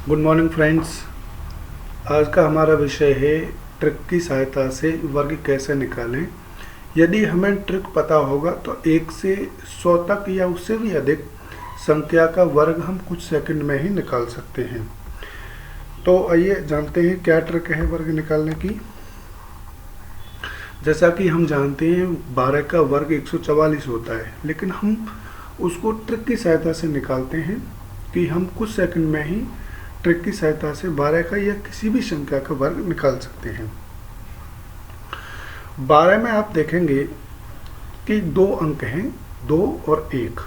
Good morning friends. आज का हमारा विषय है ट्रिक की सहायता से वर्ग कैसे निकालें। यदि हमें ट्रिक पता होगा तो 1 से 100 तक या उससे भी अधिक संख्या का वर्ग हम कुछ सेकंड में ही निकाल सकते हैं। तो आइए जानते हैं क्या ट्रिक है वर्ग निकालने की। जैसा कि हम जानते हैं 12 का वर्ग 144 होता है, लेकिन हम उसको ट्रिक की सहायता से निकालते हैं कि हम कुछ सेकंड में ही ट्रिक की सहायता से 12 का या किसी भी संख्या का वर्ग निकाल सकते हैं। 12 में आप देखेंगे कि 2 अंक हैं, 2 और 1।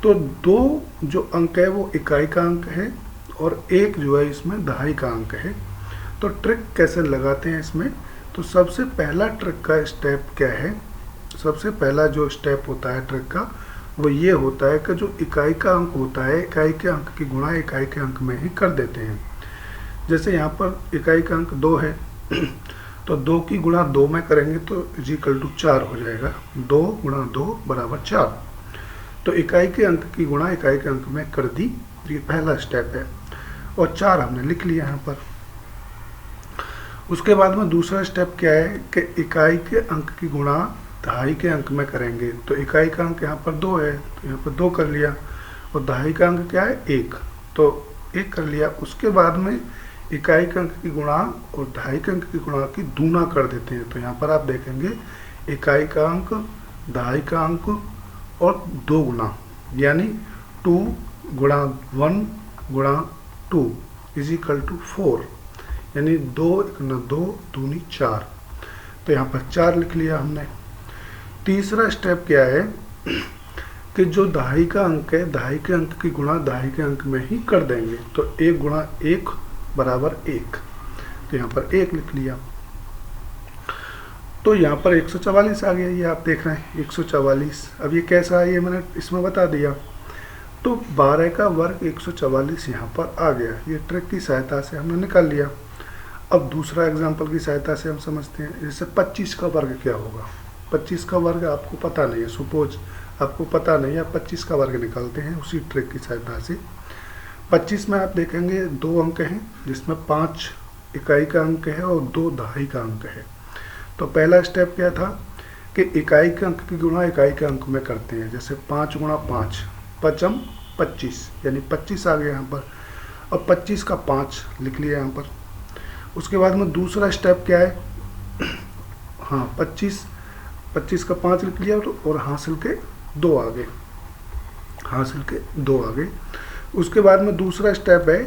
तो 2 जो अंक है वो इकाई का अंक है और 1 जो है इसमें दहाई का अंक है। तो ट्रिक कैसे लगाते हैं इसमें, तो सबसे पहला ट्रिक का स्टेप क्या है। सबसे पहला जो स्टेप होता है ट्रिक का वो ये होता है कि जो इकाई का अंक होता है, इकाई के अंक की गुणा इकाई के अंक में ही कर देते हैं। जैसे यहाँ पर इकाई का अंक 2 है तो 2 की गुणा 2 में करेंगे तो इक्वल टू 4 हो जाएगा। 2 गुणा 2 बराबर 4। तो इकाई के अंक की गुणा इकाई के अंक में कर दी, ये पहला स्टेप है और 4 हमने लिख लिया यहाँ पर। उसके बाद में दूसरा स्टेप क्या है कि इकाई के अंक की गुणा दहाई के अंक में करेंगे। तो इकाई का अंक यहाँ पर 2 है तो यहाँ पर 2 कर लिया और दहाई का अंक क्या है 1, तो 1 कर लिया। उसके बाद में इकाई के अंक की गुणा और दहाई के अंक की गुणा की दूना कर देते हैं। तो यहाँ पर आप देखेंगे इकाई का अंक, दहाई का अंक और 2 गुना, यानी 2 गुणा 1 गुणा 2 इज इक्वल टू 4, यानी 2 गुना 2 दूनी 4। तो यहाँ पर 4 लिख लिया हमने। तीसरा स्टेप क्या है कि जो दहाई का अंक है, दहाई के अंक की गुणा दहाई के अंक में ही कर देंगे। तो 1 गुणा 1 बराबर 1, तो यहाँ पर 1 लिख लिया। तो यहाँ पर 144 आ गया, ये आप देख रहे हैं 144। अब ये कैसा है ये मैंने इसमें बता दिया। तो 12 का वर्ग 144 यहाँ पर आ गया। ये ट्रिक की सहायता से हमने निकाल लिया। अब दूसरा एग्जाम्पल की सहायता से हम समझते हैं। जैसे 25 का वर्ग क्या होगा। 25 का वर्ग आपको पता नहीं है, सपोज आपको पता नहीं है, 25 का वर्ग निकालते हैं उसी ट्रिक की सहायता से। 25 में आप देखेंगे 2 अंक हैं जिसमें 5 इकाई का अंक है और 2 दहाई का अंक है। तो पहला स्टेप क्या था कि इकाई के अंक की गुणा इकाई के अंक में करते हैं। जैसे 5 गुणा 5 पचम 25, यानी 25 आ गया यहाँ पर। और 25 का 5 लिख लिया यहाँ पर। उसके बाद में दूसरा स्टेप क्या है, हाँ 25 का 5 लिख लिया और हासिल के 2 आ गए, हासिल के 2 आ गए। उसके बाद में दूसरा स्टेप है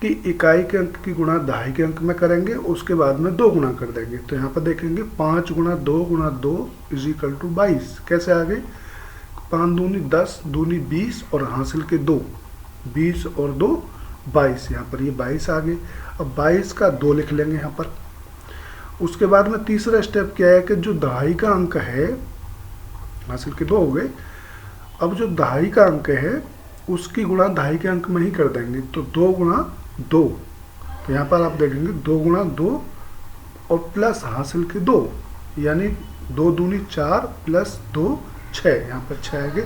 कि इकाई के अंक की गुणा दहाई के अंक में करेंगे, उसके बाद में 2 गुना कर देंगे। तो यहाँ पर देखेंगे 5 गुणा 2 गुणा 2 इज इक्वल टू 22। कैसे आ गए, 5 दूनी 10 दूनी 20 और हासिल के 2, 20 और 2 22, यहाँ पर ये 22 आ गए। अब 22 का 2 लिख लेंगे यहाँ पर। उसके बाद में तीसरा स्टेप क्या है कि जो दहाई का अंक है, हासिल के 2 हो गए। अब जो दहाई का अंक है उसकी गुणा दहाई के अंक में ही कर देंगे। तो 2 गुणा 2, तो यहाँ पर आप देखेंगे 2 गुणा 2 और प्लस हासिल के 2, यानी 2 दूनी 4 प्लस 2 6, यहाँ पर 6 आ गए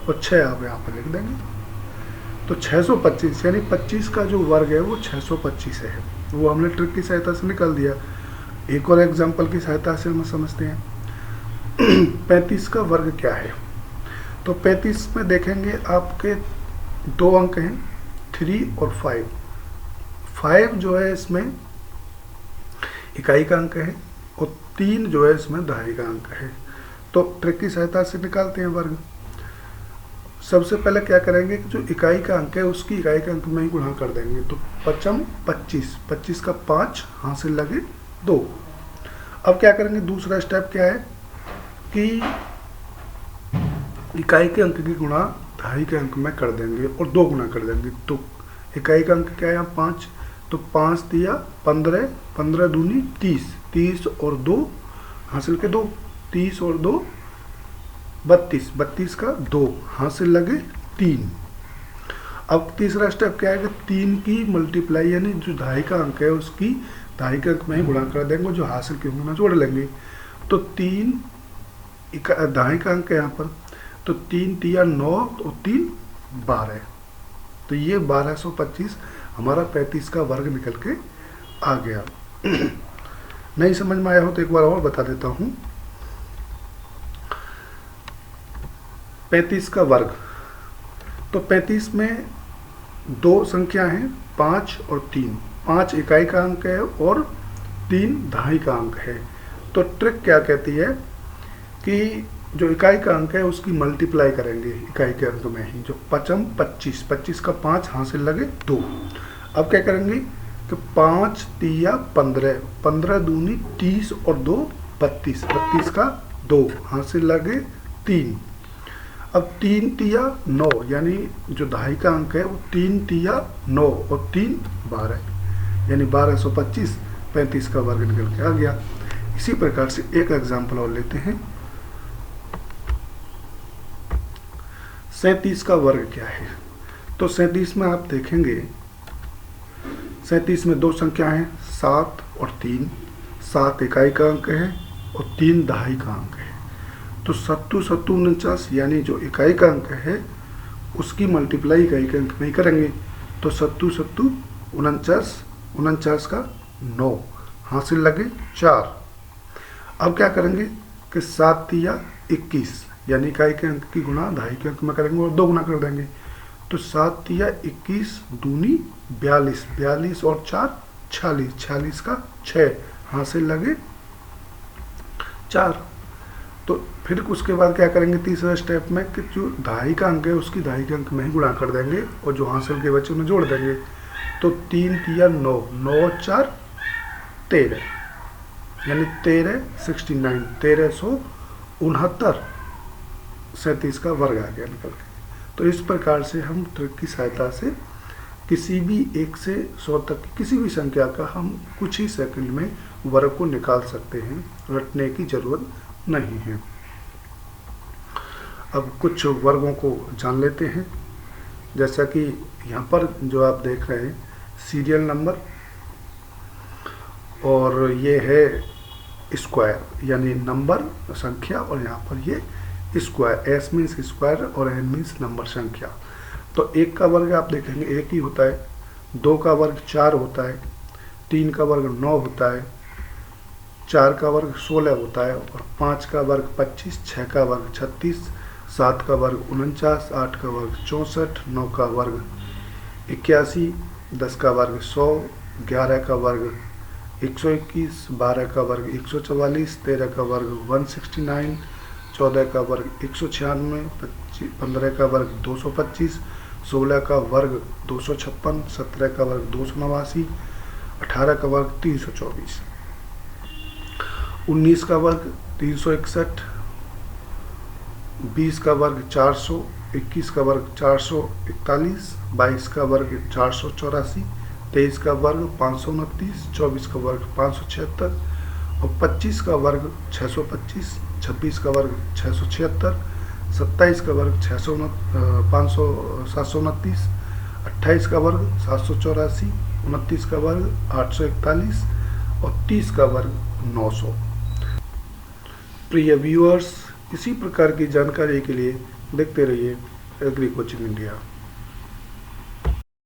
और 6 आप यहाँ पर लिख देंगे। तो 625, यानी 25 का जो वर्ग है वो 625 है। वो हमने ट्रिक की सहायता से निकाल दिया। एक और एग्जाम्पल की सहायता से हम समझते हैं 35 का वर्ग क्या है। तो 35 में देखेंगे आपके 2 अंक हैं 3 और 5। 5 जो है इसमें इकाई का अंक है और 3 जो है इसमें दहाई का अंक है। तो ट्रिक की सहायता से निकालते हैं वर्ग। सबसे पहले क्या करेंगे कि जो इकाई का अंक है उसकी इकाई के अंक में ही गुणा कर देंगे। तो 5 25, 25 का 5 हासिल लगे 2। अब क्या करेंगे, दूसरा स्टेप क्या है कि इकाई के अंक की गुणा दहाई के अंक में कर देंगे और 2 गुना कर देंगे। तो इकाई का अंक क्या है यहाँ 5, तो 5 दिया 15, 15 दूनी 30, 30 और 2 हासिल के 2, 30 और 2 32, 32 का 2 हासिल लगे 3। अब तीसरा स्टेप क्या है कि 3 की मल्टीप्लाई, यानी जो दहाई का अंक है उसकी दहाई के अंक में ही गुणा कर देंगे, जो हासिल के अंक में जोड़ लेंगे। तो 3 दहाई का अंक है यहाँ पर, तो 3 तिया 9 और 3 12। तो ये 1225 हमारा 35 का वर्ग निकल के आ गया। नहीं समझ में आया हो तो एक बार और बता देता हूँ। 35 का वर्ग, तो 35 में दो संख्या हैं, 5 और 3। 5 इकाई का अंक है और 3 दहाई का अंक है। तो ट्रिक क्या कहती है कि जो इकाई का अंक है उसकी मल्टीप्लाई करेंगे इकाई के अंक में ही। जो 5 25, 25 का 5 हासिल लगे 2। अब क्या करेंगे कि 5 तिया 15, 15 दूनी 30 और 2 32, 32 का 2 हासिल लगे 3। अब 3 तिया 9, यानी जो दहाई का अंक है वो 3 तिया 9 और 3 12, यानी 1225 35 का वर्ग निकल के आ गया। इसी प्रकार से एक एग्जाम्पल और लेते हैं। 37 का वर्ग क्या है? तो 37 में आप देखेंगे 37 में दो संख्या हैं, 7 और 3। 7 इकाई का अंक है और 3 दहाई का अंक है। तो 7 7 49, यानी जो इकाई का अंक है उसकी मल्टीप्लाई इकाई के अंक में ही करेंगे। तो 7 7 49, 49 का 9 हासिल लगे 4। अब क्या करेंगे कि 7 तिया 21, यानी इकाई के अंक की गुणा दहाई के अंक में करेंगे और 2 गुना कर देंगे। तो 7 तिया 21 दूनी 42, 42 और 4 46, 46 का 6 हासिल लगे 4। तो फिर उसके बाद क्या करेंगे तीसरे स्टेप में कि जो दहाई का अंक है उसकी दहाई के अंक में ही गुणा कर देंगे और जो हासिल के बच्चे उन्हें जोड़ देंगे। तो 3 तिया 9, 9 4 13, यानी 13 69, 1369 37 का वर्ग आ गया निकल के। तो इस प्रकार से हम ट्रिक की सहायता से किसी भी 1 से 100 तक की किसी भी संख्या का हम कुछ ही सेकंड में वर्ग को निकाल सकते हैं, रटने की जरूरत नहीं है। अब कुछ वर्गों को जान लेते हैं। जैसा कि यहाँ पर जो आप देख रहे हैं सीरियल नंबर, और ये है स्क्वायर, यानी नंबर संख्या, और यहाँ पर ये स्क्वायर, एस मीन्स स्क्वायर और एन मीन्स नंबर संख्या। तो 1 का वर्ग आप देखेंगे 1 ही होता है, 2 का वर्ग 4 होता है, 3 का वर्ग 9 होता है, 4 का वर्ग 16 होता है, और 5 का वर्ग 25, 6 का वर्ग 36, 7 का वर्ग 49, 8 का वर्ग 64, 9 का वर्ग 81, 10 का वर्ग 100, 11 का वर्ग 121, 12 का वर्ग 144, 13 का वर्ग 169, 14 का वर्ग 196, 15 का वर्ग 225, 16 का वर्ग 256, 17 का वर्ग 289, 18 का वर्ग 324, 19 का वर्ग 361, 20 का वर्ग 400, 21 का वर्ग 441, 22 का वर्ग 484, 23 का वर्ग 529, 24 का वर्ग 576 और 25 का वर्ग 625, 26 का वर्ग 676, 27 का वर्ग 729, 28 का वर्ग 784, 29 का वर्ग 841 और 30 का वर्ग 900। प्रिय व्यूअर्स, इसी प्रकार की जानकारी के लिए देखते रहिए एग्री कोचिंग इंडिया।